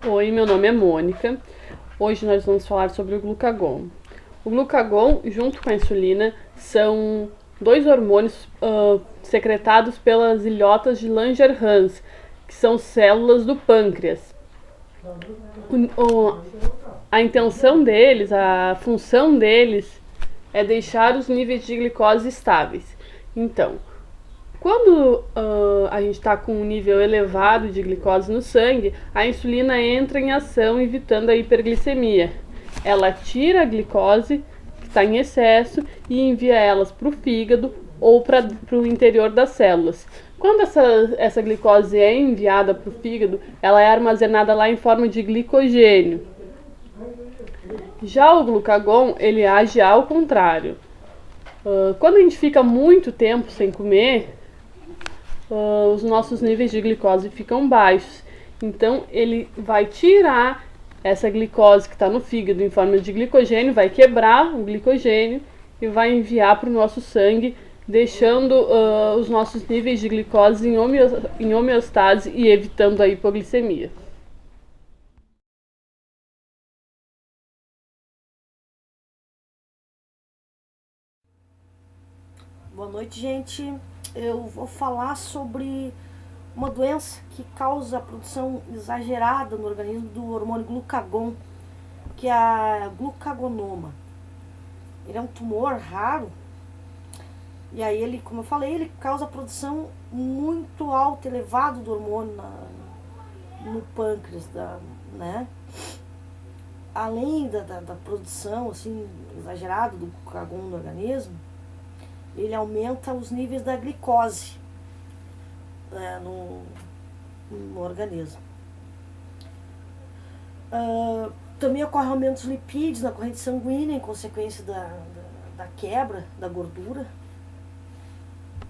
Oi, meu nome é Mônica. Hoje nós vamos falar sobre o glucagon. O glucagon, junto com a insulina, são dois hormônios secretados pelas ilhotas de Langerhans, que são células do pâncreas. A intenção deles, a função deles, é deixar os níveis de glicose estáveis. Então, quando a gente está com um nível elevado de glicose no sangue, a insulina entra em ação, evitando a hiperglicemia. Ela tira a glicose que está em excesso e envia elas para o fígado ou para o interior das células. Quando essa glicose é enviada para o fígado, ela é armazenada lá em forma de glicogênio. Já o glucagon, ele age ao contrário. Quando a gente fica muito tempo sem comer, os nossos níveis de glicose ficam baixos. Então ele vai tirar essa glicose que está no fígado em forma de glicogênio, vai quebrar o glicogênio e vai enviar para o nosso sangue, deixando os nossos níveis de glicose em homeostase e evitando a hipoglicemia. Boa noite, gente. Eu vou falar sobre uma doença que causa a produção exagerada no organismo do hormônio glucagon, que é a glucagonoma. Ele é um tumor raro e aí ele, como eu falei, ele causa a produção muito alta, elevada do hormônio no pâncreas, né? Além da produção assim exagerada do glucagon no organismo, ele aumenta os níveis da glicose, né, no organismo. Também ocorre aumento dos lipídios na corrente sanguínea em consequência da quebra da gordura.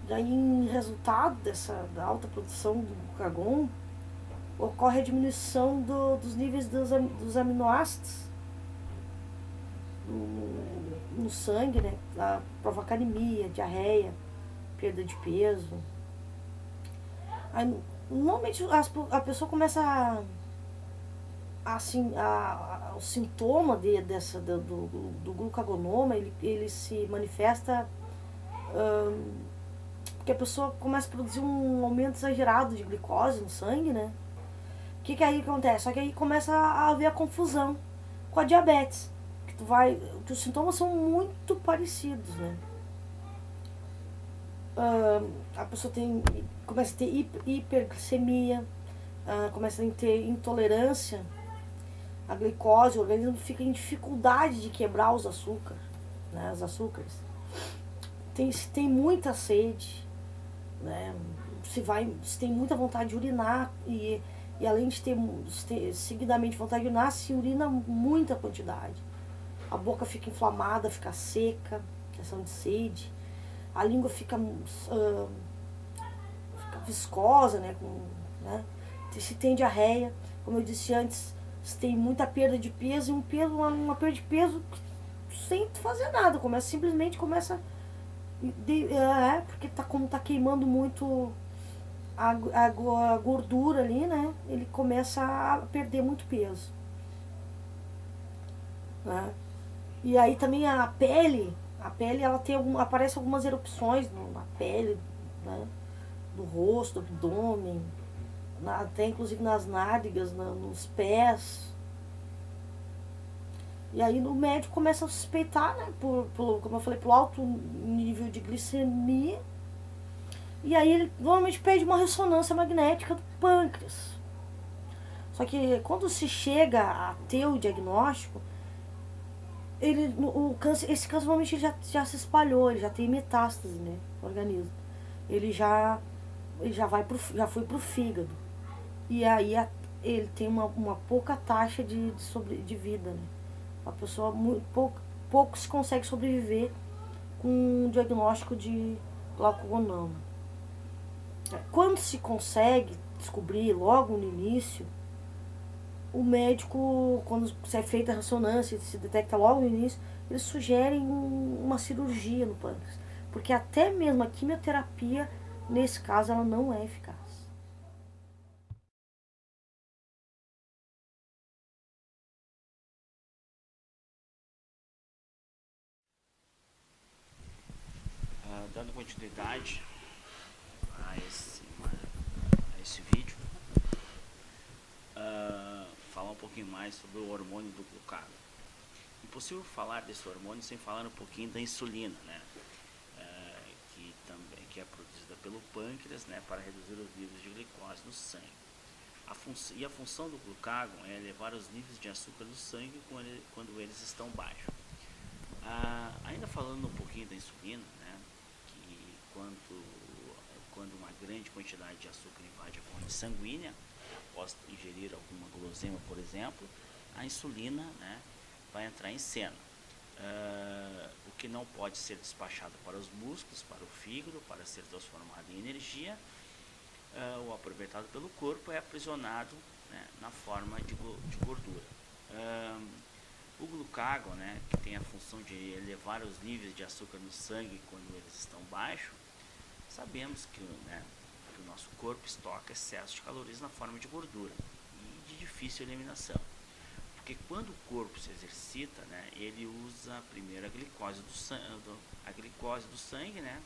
Daí, em resultado da alta produção do glucagon, ocorre a diminuição dos níveis dos aminoácidos no sangue, né? Provoca anemia, diarreia, perda de peso. Aí, normalmente a pessoa começa o sintoma do glucagonoma, ele se manifesta porque a pessoa começa a produzir um aumento exagerado de glicose no sangue, né? O que aí acontece? Só que aí começa a haver a confusão com a diabetes. Que os sintomas são muito parecidos, né? A pessoa começa a ter hiperglicemia, começa a ter intolerância à glicose, o organismo fica em dificuldade de quebrar os açúcares, né? Os açúcares. Tem muita sede, né? Se tem muita vontade de urinar e além de ter seguidamente vontade de urinar, se urina muita quantidade. A boca fica inflamada, fica seca, questão de sede. A língua fica viscosa, né? Se tem diarreia, como eu disse antes, se tem muita perda de peso, uma perda de peso sem fazer nada, simplesmente começa porque como tá queimando muito a gordura ali, né? Ele começa a perder muito peso, né? E aí também a pele ela aparece algumas erupções na pele, né? Do rosto, do abdômen, até inclusive nas nádegas, nos pés. E aí o médico começa a suspeitar, né? Como eu falei, por alto nível de glicemia. E aí ele normalmente pede uma ressonância magnética do pâncreas. Só que quando se chega a ter o diagnóstico, esse câncer normalmente já se espalhou, ele já tem metástase, né, no organismo. Ele já foi pro fígado. E aí ele tem uma pouca taxa de vida, né? A pessoa pouco se consegue sobreviver com um diagnóstico de glauconoma. Quando se consegue descobrir logo no início, o médico, quando se é feita a ressonância, se detecta logo no início, eles sugerem uma cirurgia no pâncreas. Porque até mesmo a quimioterapia, nesse caso, ela não é eficaz. Dando continuidade a esse vídeo, falar um pouquinho mais sobre o hormônio do glucagon. Impossível falar desse hormônio sem falar um pouquinho da insulina, né? Que é produzida pelo pâncreas, né, para reduzir os níveis de glicose no sangue. A função do glucagon é elevar os níveis de açúcar no sangue quando eles estão baixos. Ainda falando um pouquinho da insulina, né, que quando uma grande quantidade de açúcar invade a corrente sanguínea, após ingerir alguma guloseima, por exemplo, a insulina, né, vai entrar em cena. O que não pode ser despachado para os músculos, para o fígado, para ser transformado em energia, ou aproveitado pelo corpo, é aprisionado, né, na forma de gordura. O glucagon, né, que tem a função de elevar os níveis de açúcar no sangue quando eles estão baixos, sabemos que o nosso corpo estoca excesso de calorias na forma de gordura e de difícil eliminação. Porque quando o corpo se exercita, né, ele usa primeiro a glicose do sangue, né,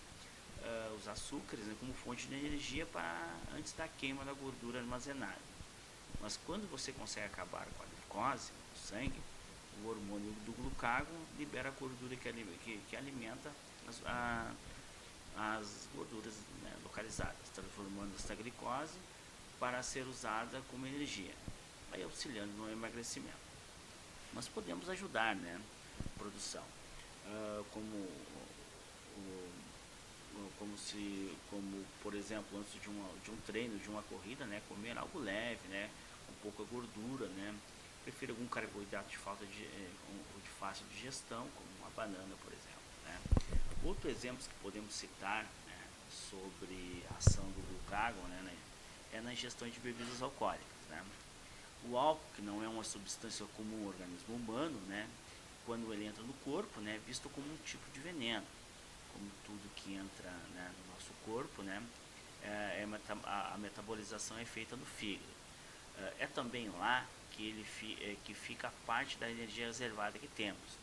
os açúcares, né, como fonte de energia antes da queima da gordura armazenada. Mas quando você consegue acabar com a glicose no sangue, o hormônio do glucagon libera a gordura que alimenta as gorduras, né, localizadas, transformando essa glicose para ser usada como energia, aí auxiliando no emagrecimento. Mas podemos ajudar, né, a produção, como por exemplo, antes de um treino, de uma corrida, né, comer algo leve, né, com pouca gordura, né, prefiro algum carboidrato de fácil digestão, como uma banana, por exemplo, né. Outro exemplo que podemos citar, né, sobre a ação do glucagon, né, é na ingestão de bebidas alcoólicas, né. O álcool, que não é uma substância comum ao organismo humano, né, quando ele entra no corpo, né, é visto como um tipo de veneno. Como tudo que entra, né, no nosso corpo, né, a metabolização é feita no fígado. É também lá que fica a parte da energia reservada que temos.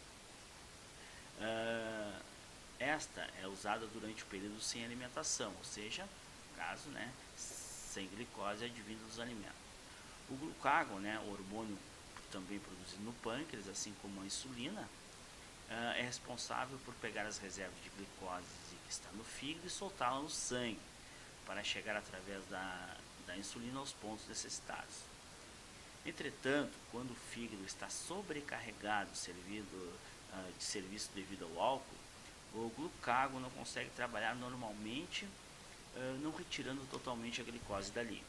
Esta é usada durante o período sem alimentação, ou seja, no caso, né, sem glicose advinda dos alimentos. O glucagon, né, o hormônio também produzido no pâncreas, assim como a insulina, é responsável por pegar as reservas de glicose que está no fígado e soltá-la no sangue, para chegar através da insulina aos pontos necessitados. Entretanto, quando o fígado está sobrecarregado de serviço devido ao álcool, o glucagon não consegue trabalhar normalmente, não retirando totalmente a glicose dali.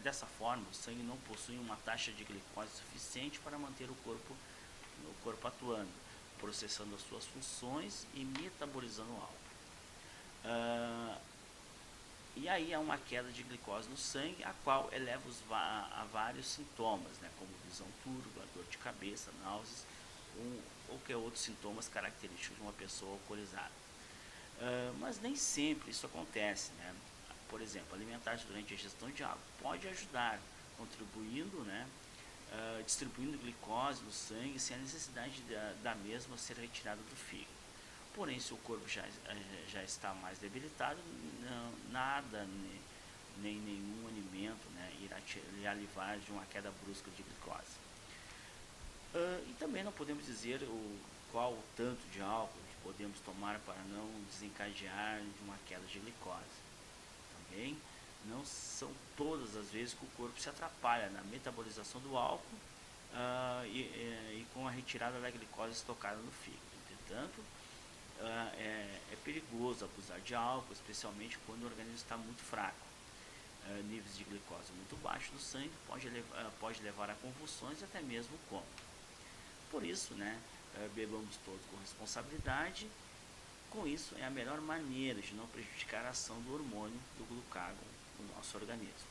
Dessa forma, o sangue não possui uma taxa de glicose suficiente para manter o corpo atuando, processando as suas funções e metabolizando o álcool. E aí há uma queda de glicose no sangue, a qual eleva a vários sintomas, né, como visão turva, dor de cabeça, náuseas ou qualquer outros sintomas característicos de uma pessoa alcoolizada. Mas nem sempre isso acontece, né? Por exemplo, alimentar-se durante a ingestão de água pode ajudar, contribuindo, né, distribuindo glicose no sangue sem a necessidade da mesma ser retirada do fígado. Porém, se o corpo já está mais debilitado, nada, nem nenhum alimento, né, irá lhe livrar de uma queda brusca de glicose. E também não podemos dizer qual o tanto de álcool que podemos tomar para não desencadear de uma queda de glicose. Também não são todas as vezes que o corpo se atrapalha na metabolização do álcool e com a retirada da glicose estocada no fígado. Entretanto, é perigoso abusar de álcool, especialmente quando o organismo está muito fraco. Níveis de glicose muito baixos no sangue pode levar a convulsões e até mesmo coma. Por isso, né, bebamos todos com responsabilidade. Com isso, é a melhor maneira de não prejudicar a ação do hormônio do glucagon no nosso organismo.